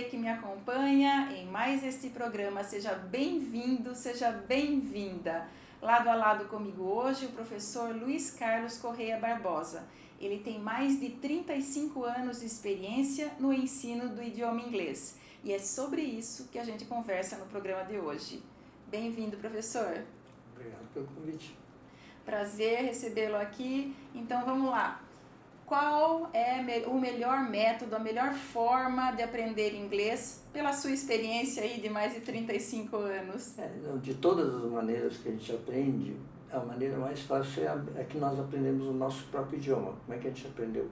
você que me acompanha em mais este programa. Seja bem-vindo, seja bem-vinda. Lado a lado comigo hoje, o professor Luiz Carlos Correia Barbosa. Ele tem mais de 35 anos de experiência no ensino do idioma inglês. E é sobre isso que a gente conversa no programa de hoje. Bem-vindo, professor. Obrigado pelo convite. Prazer recebê-lo aqui. Então, vamos lá. Qual é o melhor método, a melhor forma de aprender inglês pela sua experiência aí de mais de 35 anos? De todas as maneiras que a gente aprende, a maneira mais fácil é que nós aprendemos o nosso próprio idioma. Como é que a gente aprendeu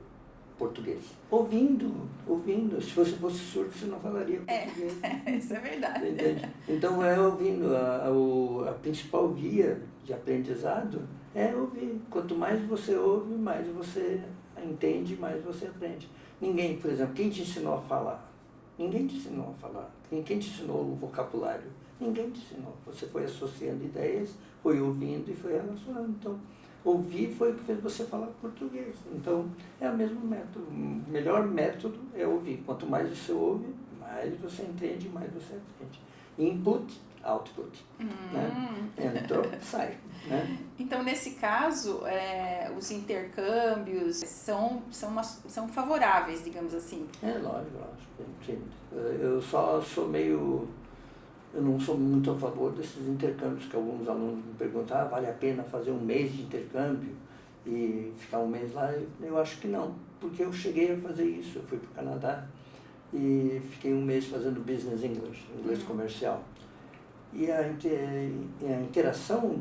português? Ouvindo. Se você fosse surdo, você não falaria português. Isso é verdade. Entende? Então é ouvindo. A principal via de aprendizado é ouvir. Quanto mais você ouve, mais você entende, mais você aprende. Ninguém, por exemplo, quem te ensinou a falar? Ninguém te ensinou a falar. Quem te ensinou o vocabulário? Ninguém te ensinou. Você foi associando ideias, foi ouvindo e foi relacionando. Então, ouvir foi o que fez você falar português. Então, é o mesmo método. O melhor método é ouvir. Quanto mais você ouve, mais você entende, mais você aprende. Input, output. Né? Entrou, sai. Né? Então, nesse caso, os intercâmbios são favoráveis, digamos assim. Lógico. Sim. Eu só sou meio... Eu não sou muito a favor desses intercâmbios que alguns alunos me perguntam, vale a pena fazer um mês de intercâmbio e ficar um mês lá? Eu acho que não, porque eu cheguei a fazer isso. Eu fui para o Canadá e fiquei um mês fazendo business English, inglês comercial. E a interação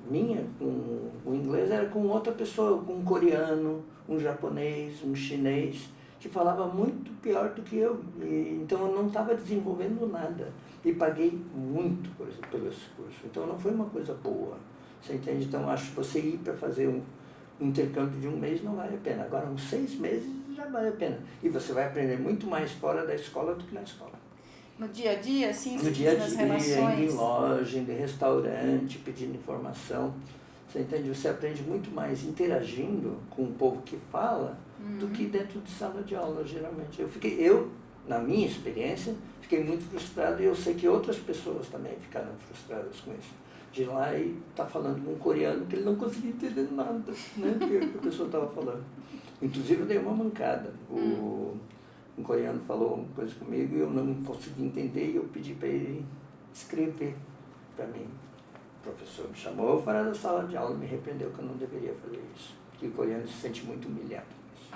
minha com o inglês era com outra pessoa, com um coreano, um japonês, um chinês, que falava muito pior do que eu. Então eu não estava desenvolvendo nada. E paguei muito pelo esse curso. Então não foi uma coisa boa. Você entende? Então acho que você ir para fazer um intercâmbio de um mês não vale a pena. Agora, uns 6 meses já vale a pena. E você vai aprender muito mais fora da escola do que na escola. No dia a dia, sim, no dia a nas dia, relações. indo em loja, indo em restaurante, pedindo informação. Você entende? Você aprende muito mais interagindo com o povo que fala do que dentro de sala de aula, geralmente. Eu, na minha experiência, fiquei muito frustrado e eu sei que outras pessoas também ficaram frustradas com isso. De ir lá e estar falando com um coreano que ele não conseguia entender nada, né, do que a pessoa estava falando. Inclusive eu dei uma mancada. Um coreano falou uma coisa comigo e eu não consegui entender e eu pedi para ele escrever para mim. O professor me chamou fora da sala de aula e me repreendeu que eu não deveria fazer isso. Que o coreano se sente muito humilhado com isso.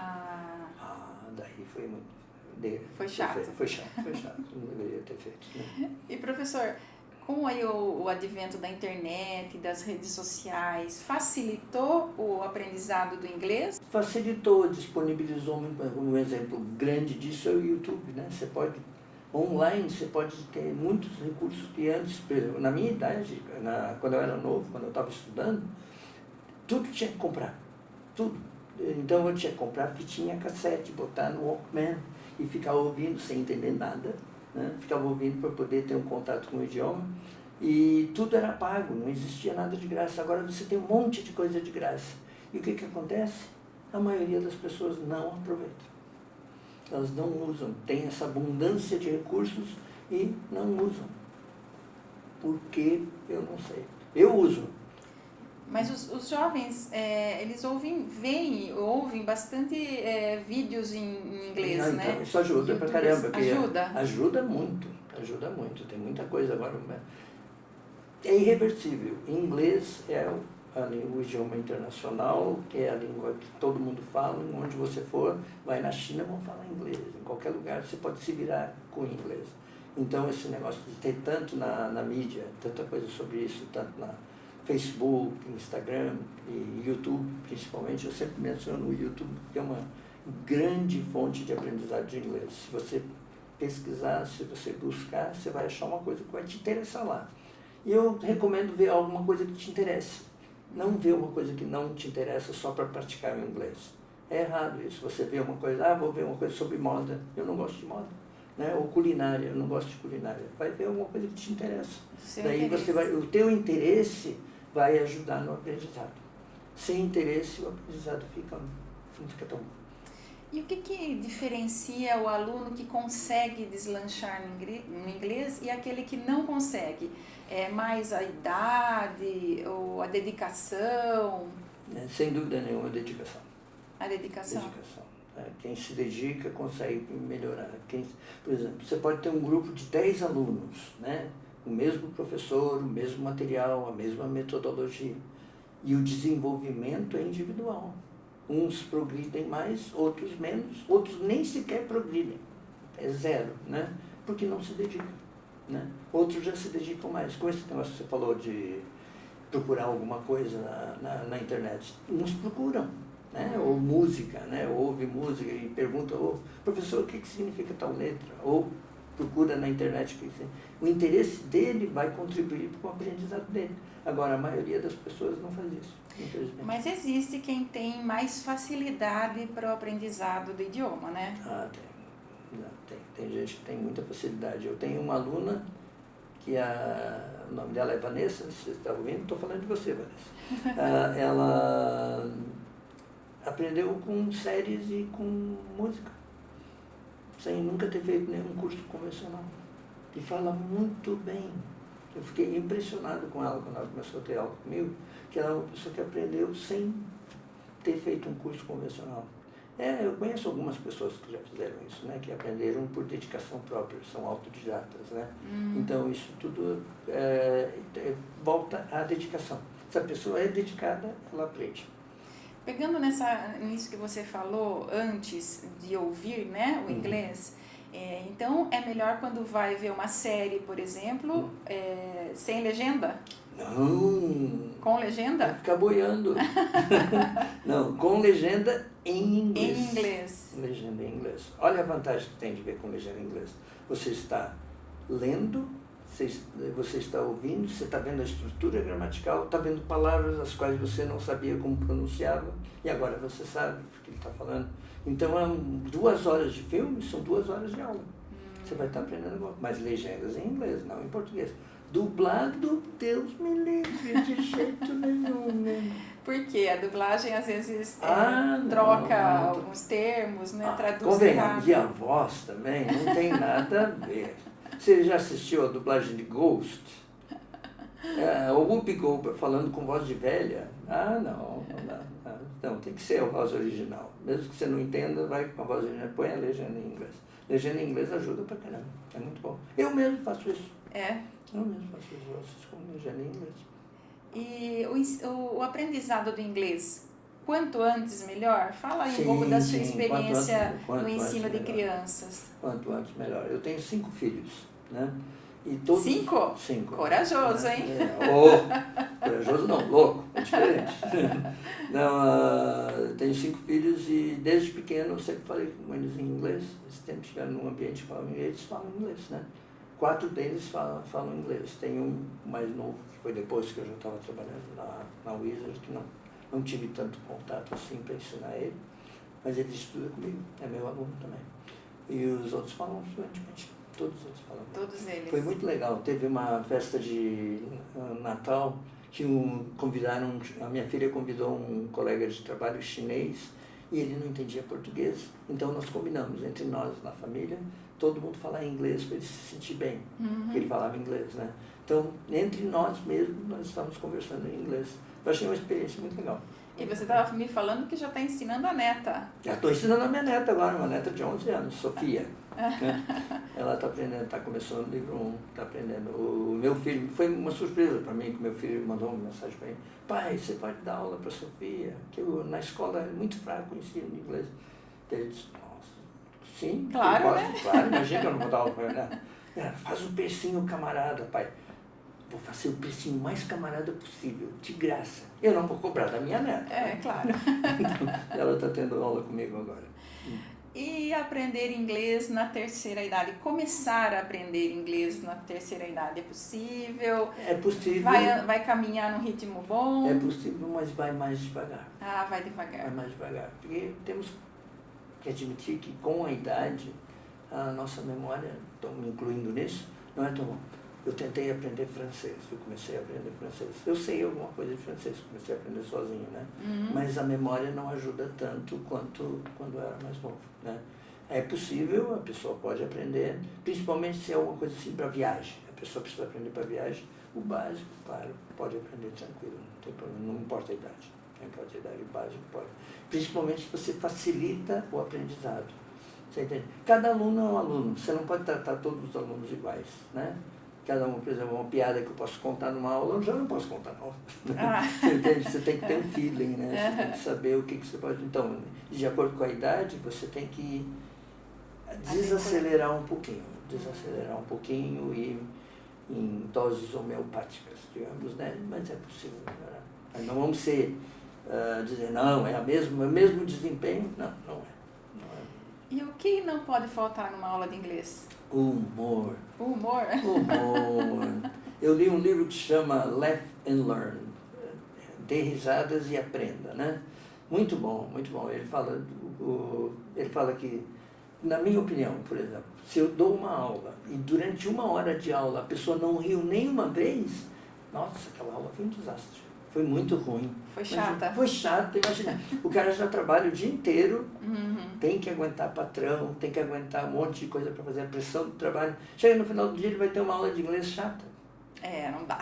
Daí foi muito... Foi chato. Foi chato, não deveria ter feito. Né? E professor, com aí o advento da internet e das redes sociais, facilitou o aprendizado do inglês? Facilitou, disponibilizou um exemplo grande disso é o YouTube, né? Você pode, online, você pode ter muitos recursos que antes, por exemplo, na minha idade, quando eu era novo, quando eu estava estudando, tudo tinha que comprar, tudo. Então eu tinha que comprar fitinha cassete, botar no Walkman e ficar ouvindo sem entender nada, né? Ficava ouvindo para poder ter um contato com o idioma e tudo era pago, não existia nada de graça. Agora você tem um monte de coisa de graça. E o que acontece? A maioria das pessoas não aproveita. Elas não usam, tem essa abundância de recursos e não usam. Por quê? Eu não sei. Eu uso. Mas os jovens, eles ouvem bastante vídeos em inglês, então, né? Isso ajuda pra caramba. Ajuda? Ajuda muito. Tem muita coisa agora. É irreversível. Inglês é o idioma internacional, que é a língua que todo mundo fala, onde você for, vai na China, vão falar inglês. Em qualquer lugar você pode se virar com inglês. Então esse negócio de ter tanto na mídia, tanta coisa sobre isso, tanto na Facebook, Instagram e YouTube, principalmente, eu sempre menciono o YouTube, que é uma grande fonte de aprendizado de inglês. Se você pesquisar, se você buscar, você vai achar uma coisa que vai te interessar lá. E eu recomendo ver alguma coisa que te interesse. Não ver uma coisa que não te interessa só para praticar o inglês. É errado isso. Você vê uma coisa, vou ver uma coisa sobre moda, eu não gosto de moda. Né? Ou culinária, eu não gosto de culinária. Vai ver alguma coisa que te interessa. Daí o teu interesse vai ajudar no aprendizado. Sem interesse, o aprendizado não fica tão bom. E o que diferencia o aluno que consegue deslanchar no inglês e aquele que não consegue? É mais a idade ou a dedicação? Sem dúvida nenhuma, dedicação. A dedicação. Dedicação. Quem se dedica consegue melhorar. Por exemplo, você pode ter um grupo de 10 alunos, né? O mesmo professor, o mesmo material, a mesma metodologia. E o desenvolvimento é individual. Uns progridem mais, outros menos, outros nem sequer progridem. É zero, né? Porque não se dedicam, né? Outros já se dedicam mais. Com esse negócio que você falou de procurar alguma coisa na internet, uns procuram, né? Ou música, né? Ouve música e pergunta, professor, o que significa tal letra? Ou procura na internet. O interesse dele vai contribuir para o aprendizado dele. Agora, a maioria das pessoas não faz isso, infelizmente. Mas existe quem tem mais facilidade para o aprendizado do idioma, né? Tem gente que tem muita facilidade. Eu tenho uma aluna que o nome dela é Vanessa, se você está ouvindo, estou falando de você, Vanessa. Ela aprendeu com séries e com música, sem nunca ter feito nenhum curso convencional. E fala muito bem. Eu fiquei impressionado com ela quando ela começou a ter aula comigo, que ela é uma pessoa que aprendeu sem ter feito um curso convencional. Eu conheço algumas pessoas que já fizeram isso, né? Que aprenderam por dedicação própria, são autodidatas, né? Então, isso tudo volta à dedicação. Se a pessoa é dedicada, ela aprende. Pegando nisso que você falou antes de ouvir, né, o inglês, então é melhor quando vai ver uma série, por exemplo, sem legenda? Não. Com legenda? Vai ficar boiando. Não, com legenda em inglês. Em inglês. Legenda em inglês. Olha a vantagem que tem de ver com legenda em inglês. Você está lendo, você está ouvindo, você está vendo a estrutura gramatical, está vendo palavras as quais você não sabia como pronunciava, e agora você sabe o que ele está falando. Então, 2 horas de filme são 2 horas de aula. Você vai estar aprendendo, mas legendas em inglês, não em português. Dublado, Deus me livre, de jeito nenhum, né? Porque a dublagem às vezes troca alguns termos, né? Traduz errado. E a voz também não tem nada a ver. Você já assistiu a dublagem de Ghost? O Whoopi Goldberg falando com voz de velha? Não, tem que ser a voz original. Mesmo que você não entenda, vai com a voz original, põe a legenda em inglês. Legenda em inglês ajuda pra caramba, é muito bom. Eu mesmo faço isso. Eu mesmo faço isso, eu assisto com legenda em inglês. E o aprendizado do inglês, quanto antes melhor? Fala aí um pouco da sua experiência no ensino de crianças. Quanto antes melhor. Eu tenho 5 filhos, né? E todos, 5? 5. Corajoso, hein? Corajoso não, louco, é diferente. Eu tenho 5 filhos e desde pequeno eu sempre falei com eles em inglês. Eles sempre estiveram num ambiente que falam inglês, eles falam inglês, né? 4 deles falam inglês. Tem um mais novo, que foi depois que eu já estava trabalhando na Wizard, que não tive tanto contato assim para ensinar ele, mas ele estuda comigo, é meu aluno também. E os outros falam fluentemente, todos os outros falam. Todos eles. Foi muito legal, teve uma festa de Natal que a minha filha convidou um colega de trabalho chinês e ele não entendia português, então nós combinamos entre nós, na família, todo mundo falar inglês para ele se sentir bem, porque ele falava inglês, né? Então, entre nós mesmos, nós estávamos conversando em inglês. Eu achei uma experiência muito legal. E você estava me falando que já está ensinando a neta. Já estou ensinando a minha neta agora, uma neta de 11 anos, Sofia. Ela está aprendendo, está começando o livro 1, está aprendendo. O meu filho, foi uma surpresa para mim, que meu filho mandou uma mensagem para mim. Pai, você pode dar aula para a Sofia? Que na escola é muito fraco o ensino de inglês. Ele disse, nossa, sim, claro, né? Claro, imagina que eu não vou dar aula para ela. Faz um precinho camarada, pai. Vou fazer o precinho mais camarada possível, de graça. Eu não vou cobrar da minha neta. Claro. Então, ela está tendo aula comigo agora. E aprender inglês na terceira idade? Começar a aprender inglês na terceira idade é possível? É possível. Vai caminhar num ritmo bom? É possível, mas vai mais devagar. Vai devagar. Vai mais devagar. Porque temos que admitir que com a idade, a nossa memória, estou me incluindo nisso, não é tão bom. Eu tentei aprender francês, eu comecei a aprender francês. Eu sei alguma coisa de francês, comecei a aprender sozinho, né? Mas a memória não ajuda tanto quanto quando eu era mais novo, né? É possível, a pessoa pode aprender, principalmente se é alguma coisa assim para viagem. A pessoa precisa aprender para viagem, o básico, claro, pode aprender tranquilo, não tem problema, não importa a idade. Não importa a idade, o básico pode. Principalmente se você facilita o aprendizado. Você entende? Cada aluno é um aluno, você não pode tratar todos os alunos iguais, né? Cada um, por exemplo, uma piada que eu posso contar numa aula, eu já não posso contar na aula. Você entende? Você tem que ter um feeling, né? Você tem que saber o que você pode... Então, de acordo com a idade, você tem que desacelerar um pouquinho e em doses homeopáticas, digamos, né? Mas é possível melhorar. Mas não vamos ser, dizer, não, é o mesmo desempenho. Não, não é. E o que não pode faltar numa aula de inglês? O humor. O humor? Humor. Eu li um livro que se chama Laugh and Learn. Dê risadas e aprenda, né? Muito bom, muito bom. Ele fala que, na minha opinião, por exemplo, se eu dou uma aula e durante 1 hora de aula a pessoa não riu nenhuma vez, nossa, aquela aula foi um desastre. Foi muito ruim. Foi chata? Foi chato, imagina. O cara já trabalha o dia inteiro, tem que aguentar patrão, tem que aguentar um monte de coisa para fazer a pressão do trabalho. Chega no final do dia, ele vai ter uma aula de inglês chata. Não dá.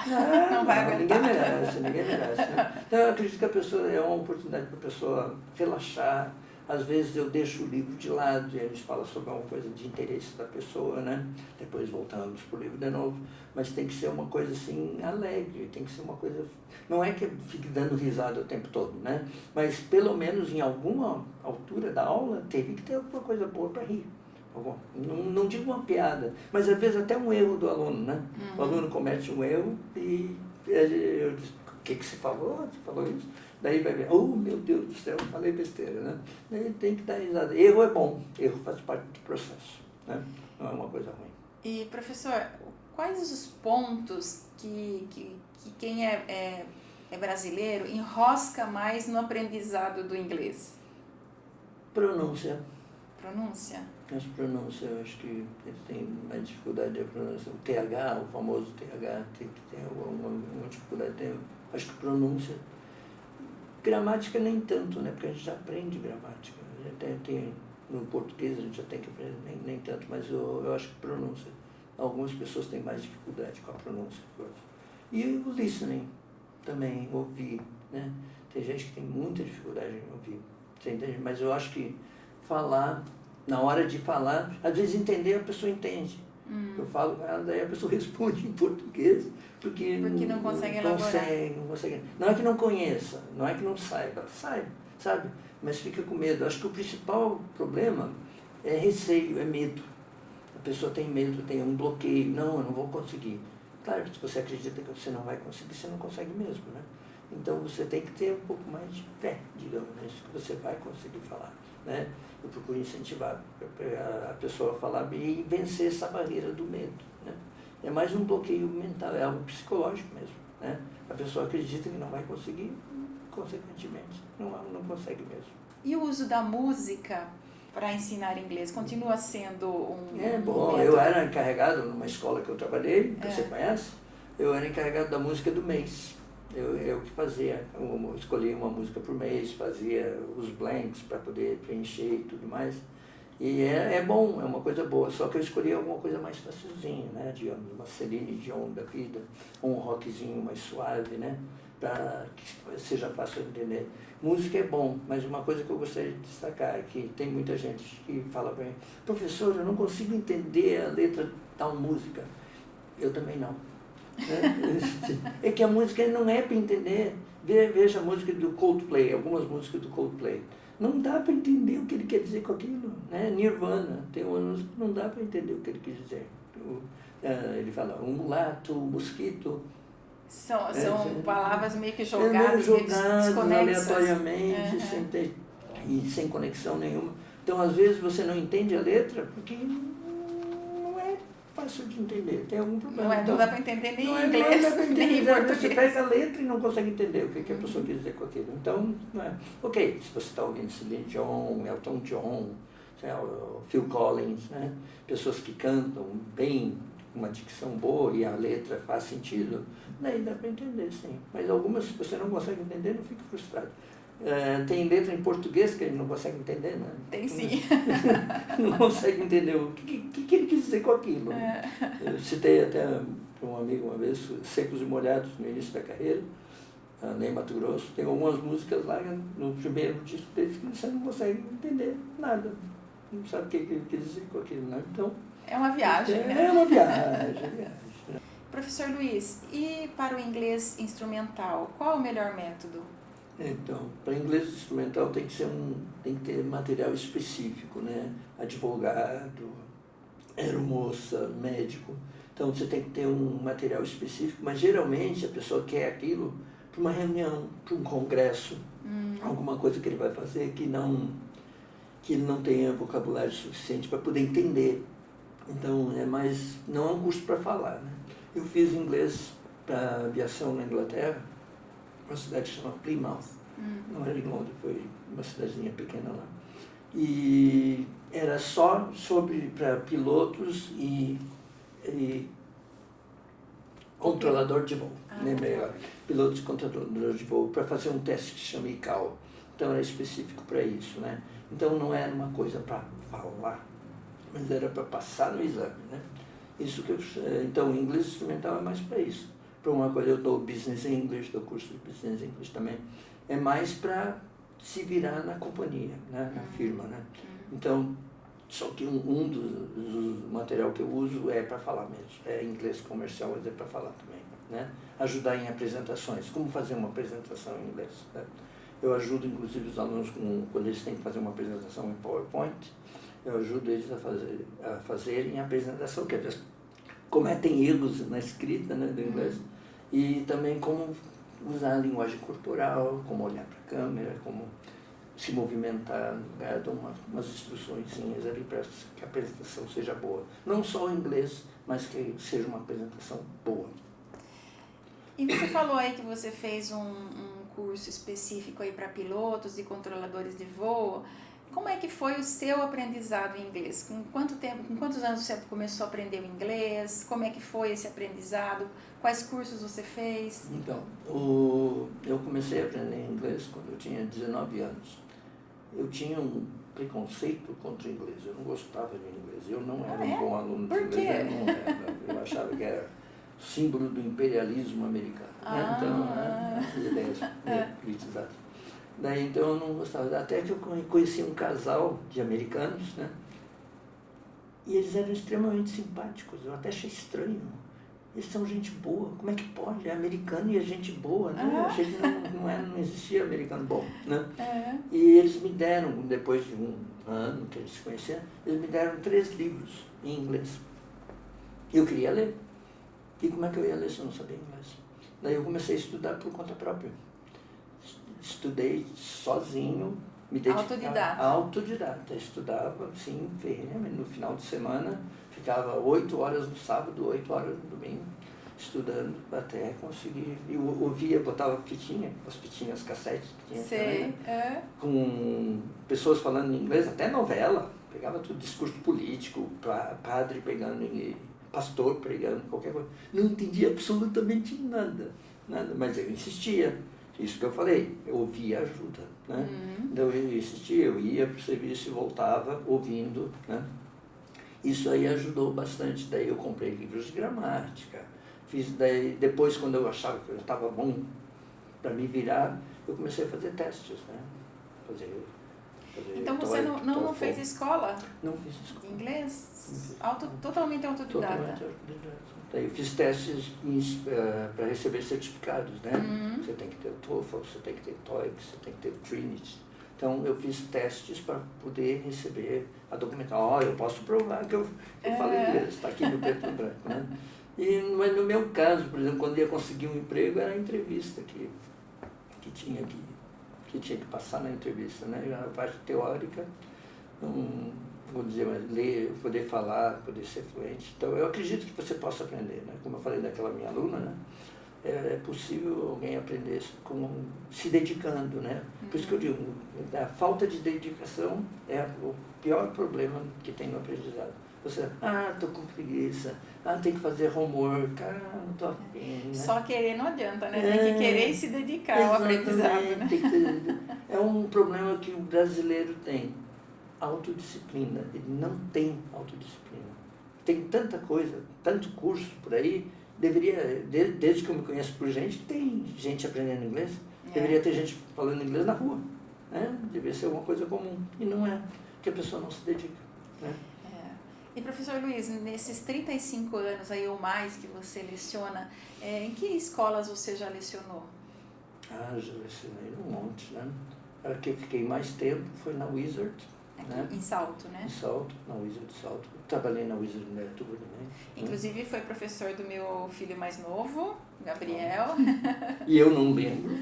Não vai aguentar. Ninguém merece. Né? Então, eu acredito que a pessoa é uma oportunidade para a pessoa relaxar. Às vezes eu deixo o livro de lado e a gente fala sobre alguma coisa de interesse da pessoa, né? Depois voltamos para o livro de novo. Mas tem que ser uma coisa assim alegre, tem que ser uma coisa... Não é que fique dando risada o tempo todo, né? Mas pelo menos em alguma altura da aula teve que ter alguma coisa boa para rir. Não digo uma piada, mas às vezes até um erro do aluno, né? O aluno comete um erro e eu digo, o que você falou? Você falou isso? Daí vai ver, oh meu Deus do céu, falei besteira, né? Daí tem que dar risada. Erro é bom, erro faz parte do processo, né? Não é uma coisa ruim. E professor, quais os pontos que quem é brasileiro enrosca mais no aprendizado do inglês? Pronúncia. Pronúncia? As pronúncias, eu acho que ele tem mais dificuldade de pronúncia. O TH, o famoso TH, tem uma dificuldade. Acho que pronúncia. Gramática nem tanto, né? Porque a gente já aprende gramática. A gente tem, no português a gente já tem que aprender, nem tanto, mas eu acho que pronúncia. Algumas pessoas têm mais dificuldade com a pronúncia. E o listening também, ouvir, né? Tem gente que tem muita dificuldade em ouvir, você entende? Mas eu acho que falar, na hora de falar, às vezes entender a pessoa entende. Eu falo, daí a pessoa responde em português, porque não consegue elaborar. Não consegue. Não é que não conheça, não é que não saiba, sabe? Mas fica com medo. Acho que o principal problema é receio, é medo. A pessoa tem medo, tem um bloqueio. Não, eu não vou conseguir. Claro que se você acredita que você não vai conseguir, você não consegue mesmo, né? Então você tem que ter um pouco mais de fé, digamos, né? Que você vai conseguir falar, né? Eu procuro incentivar a pessoa a falar e vencer essa barreira do medo, né? É mais um bloqueio mental, é algo psicológico mesmo, né? A pessoa acredita que não vai conseguir, consequentemente, não consegue mesmo. E o uso da música para ensinar inglês continua sendo um... É bom, eu era encarregado numa escola que eu trabalhei, que você conhece, eu era encarregado da música do mês. Eu que fazia, eu escolhia uma música por mês, fazia os blanks para poder preencher e tudo mais. E é bom, é uma coisa boa, só que eu escolhi alguma coisa mais facilzinha, né? Digamos, uma Celine Dion da vida, um rockzinho mais suave, né? Para que seja fácil de entender. Música é bom, mas uma coisa que eu gostaria de destacar é que tem muita gente que fala para mim, professor, eu não consigo entender a letra de tal música. Eu também não. É que a música não é para entender. Veja a música do Coldplay, algumas músicas do Coldplay. Não dá para entender o que ele quer dizer com aquilo, né? Nirvana, tem uma música que não dá para entender o que ele quis dizer. Ele fala, um mulato, um mosquito. São palavras meio que jogadas desconexas. Aleatoriamente, sem conexão nenhuma. Então, às vezes, você não entende a letra porque não é fácil de entender, tem algum problema. Não dá para entender nem em inglês, nem em português. Você pega a letra e não consegue entender o que a pessoa quis dizer com aquilo. Então, não é. Ok, se você está ouvindo Celine Dion, Elton John, Phil Collins, né? Pessoas que cantam bem, uma dicção boa e a letra faz sentido, daí dá para entender, sim. Mas algumas, se você não consegue entender, não fique frustrado. Tem letra em português que ele não consegue entender, né? Tem sim. Não consegue entender o que ele quis dizer com aquilo. Eu citei até para um amigo uma vez, Secos e Molhados, no início da carreira, em Mato Grosso. Tem algumas músicas lá no primeiro disco deles que você não consegue entender nada. Não sabe o que ele quis dizer com aquilo, né? Então, é uma viagem, né? É uma viagem. Professor Luiz, e para o inglês instrumental, qual o melhor método? Então, para inglês instrumental tem que ter material específico, né? Advogado, aeromoça, médico. Então você tem que ter um material específico, mas geralmente a pessoa quer aquilo para uma reunião, para um congresso, alguma coisa que ele vai fazer que ele não tenha vocabulário suficiente para poder entender. Então não é um curso para falar, né? Eu fiz inglês para aviação na Inglaterra, uma cidade que chama Plymouth, não era em Londres, foi uma cidadezinha pequena lá. E era só para pilotos e controlador de voo, melhor. Pilotos e controlador de voo, para fazer um teste que se chama ICAO. Então era específico para isso, né? Então não era uma coisa para falar, mas era para passar no exame, né? Então o inglês instrumental é mais para isso. Para uma coisa eu dou Business English, dou curso de Business English também. É mais para se virar na companhia, né? Na firma, né? Então, só que um dos material que eu uso é para falar mesmo. É inglês comercial, mas é para falar também, né? Ajudar em apresentações. Como fazer uma apresentação em inglês, né? Eu ajudo, inclusive, os alunos quando eles têm que fazer uma apresentação em PowerPoint, eu ajudo eles a fazerem a apresentação, que às vezes cometem erros na escrita, né, do inglês, e também como usar a linguagem corporal, como olhar para a câmera, como se movimentar, dar umas instruções ali para que a apresentação seja boa. Não só o inglês, mas que seja uma apresentação boa. E você falou aí que você fez um curso específico aí para pilotos e controladores de voo. Como é que foi o seu aprendizado em inglês? Com quantos anos você começou a aprender o inglês? Como é que foi esse aprendizado? Quais cursos você fez? Então, eu comecei a aprender inglês quando eu tinha 19 anos. Eu tinha um preconceito contra o inglês, eu não gostava de inglês, eu não era um bom aluno de inglês. Por quê? Eu achava que era símbolo do imperialismo americano, né? Então, as ideias politizadas. Daí, então, eu não gostava. Até que eu conheci um casal de americanos, né? E eles eram extremamente simpáticos, eu até achei estranho. Eles são gente boa, como é que pode? É americano e é gente boa, né? Eu achei que não existia americano bom, né? E eles me deram, depois de um ano que eles se conheceram, eles me deram 3 livros em inglês. Eu queria ler. E como é que eu ia ler se eu não sabia inglês? Daí eu comecei a estudar por conta própria. Estudei sozinho, me dedicava. Autodidata. Estudava, sim, ferrenhamente. No final de semana, ficava 8 horas no sábado, 8 horas no domingo, estudando até conseguir. Eu ouvia, botava as fitinhas cassetes que tinha também, com pessoas falando inglês, até novela. Pegava tudo, discurso político, padre pegando pastor pregando, qualquer coisa. Não entendia absolutamente nada, mas eu insistia. Isso que eu falei, eu ouvia ajuda, né? Então eu insistia, eu ia para o serviço e voltava ouvindo, né? Isso aí ajudou bastante. Daí eu comprei livros de gramática, daí depois, quando eu achava que eu estava bom para me virar, eu comecei a fazer testes, né? Então você não fez escola? Não fiz escola. De inglês? Totalmente autodidata? Totalmente autodidata. Daí eu fiz testes para receber certificados, né? Você tem que ter o TOEFL, você tem que ter o TOEIC, você tem que ter o Trinity. Então eu fiz testes para poder receber a documentação. Eu posso provar que eu falo inglês, está aqui no preto e branco, né? Mas no meu caso, por exemplo, quando ia conseguir um emprego, era a entrevista que tinha que passar na entrevista, né? A parte teórica, não vou dizer, mas ler, poder falar, poder ser fluente. Então, eu acredito que você possa aprender, né? Como eu falei daquela minha aluna, né? É possível alguém aprender se dedicando, né? Por isso que eu digo, a falta de dedicação é o pior problema que tem no aprendizado. Você, tô com preguiça, tem que fazer homework, não tô afim, né? Só querer não adianta, né? Tem que querer e se dedicar ao aprendizado, né? É um problema que o brasileiro tem, autodisciplina. Ele não tem autodisciplina. Tem tanta coisa, tanto curso por aí, deveria, desde que eu me conheço por gente, que tem gente aprendendo inglês, deveria ter gente falando inglês na rua, né? Deveria ser uma coisa comum, e não é, porque a pessoa não se dedica, né? E professor Luiz, nesses 35 anos aí ou mais que você leciona, em que escolas você já lecionou? Já lecionei um monte, né? A que eu fiquei mais tempo foi na Wizard, né? Em Salto, né? Em Salto, na Wizard de Salto. Trabalhei na Wizard de Netuba também. Inclusive foi professor do meu filho mais novo, Gabriel. E eu não lembro.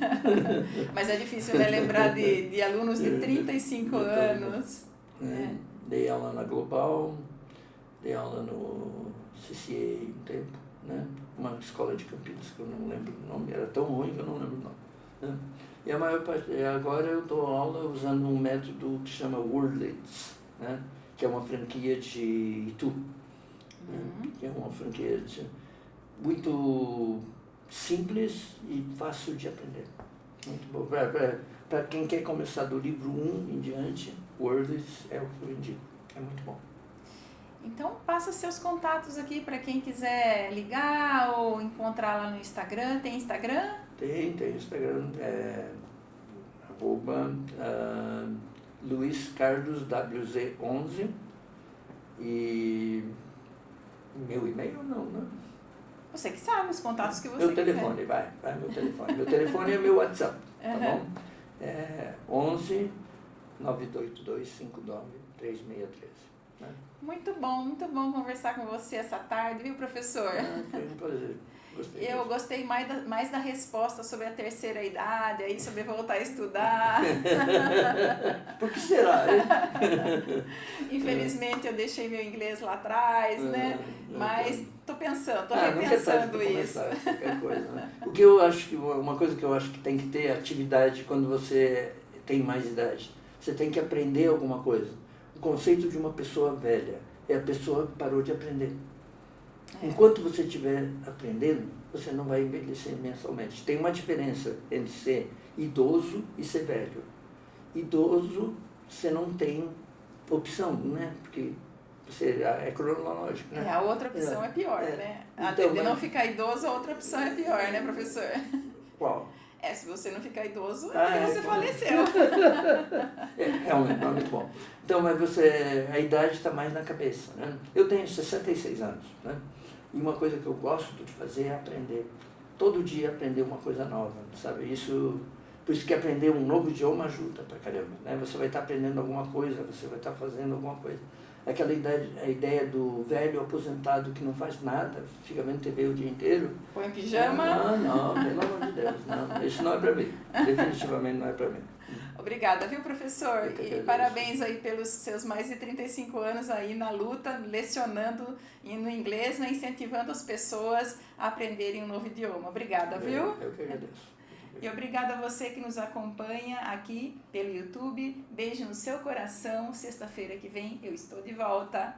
Mas é difícil, né, lembrar de alunos de 35 anos. Dei aula na Global, dei aula no CCA um tempo, né? Uma escola de Campinas que eu não lembro o nome, era tão ruim que eu não lembro o nome, né? E a maior parte, agora eu dou aula usando um método que chama Wordlets, né? Que é uma franquia de Itu, né? Que é uma franquia muito simples e fácil de aprender. Muito bom. Para quem quer começar do livro 1 em diante, Wordlets é o que eu indico. É muito bom. Então, passa seus contatos aqui para quem quiser ligar ou encontrar lá no Instagram. Tem Instagram? Tem Instagram, Luiz Carlos WZ11 e meu e-mail não, né? Você que sabe os contatos que você meu quiser. Telefone, vai meu telefone. Meu telefone é meu WhatsApp, tá bom? 11 982 59 3613. Né? Muito bom conversar com você essa tarde, viu, professor? Foi um prazer. Eu gostei mais da resposta sobre a terceira idade, aí sobre voltar a estudar. Por que será? Infelizmente eu deixei meu inglês lá atrás, né? Mas tô repensando isso. Qualquer coisa, né? O que eu acho que uma coisa que eu acho que tem que ter atividade quando você tem mais idade. Você tem que aprender alguma coisa. O conceito de uma pessoa velha é a pessoa que parou de aprender. Enquanto você estiver aprendendo, você não vai envelhecer mensalmente. Tem uma diferença entre ser idoso e ser velho. Idoso, você não tem opção, né? Porque você é cronológico, né? A outra opção é pior, né? Então, de não ficar idoso, a outra opção é pior, né, professor? Qual? Se você não ficar idoso, você faleceu. Realmente, não é muito bom. Então, mas a idade está mais na cabeça, né? Eu tenho 66 anos, né? E uma coisa que eu gosto de fazer é aprender. Todo dia aprender uma coisa nova, sabe? Por isso que aprender um novo idioma ajuda pra caramba, né? Você vai estar aprendendo alguma coisa, você vai estar fazendo alguma coisa. A ideia do velho aposentado que não faz nada, fica vendo TV o dia inteiro. Põe pijama? Não, pelo amor de Deus, não. Isso não é para mim. Definitivamente não é para mim. Obrigada, viu, professor? E parabéns aí pelos seus mais de 35 anos aí na luta, lecionando no inglês, né, incentivando as pessoas a aprenderem um novo idioma. Obrigada, viu? Eu que agradeço. E obrigada a você que nos acompanha aqui pelo YouTube. Beijo no seu coração. Sexta-feira que vem eu estou de volta.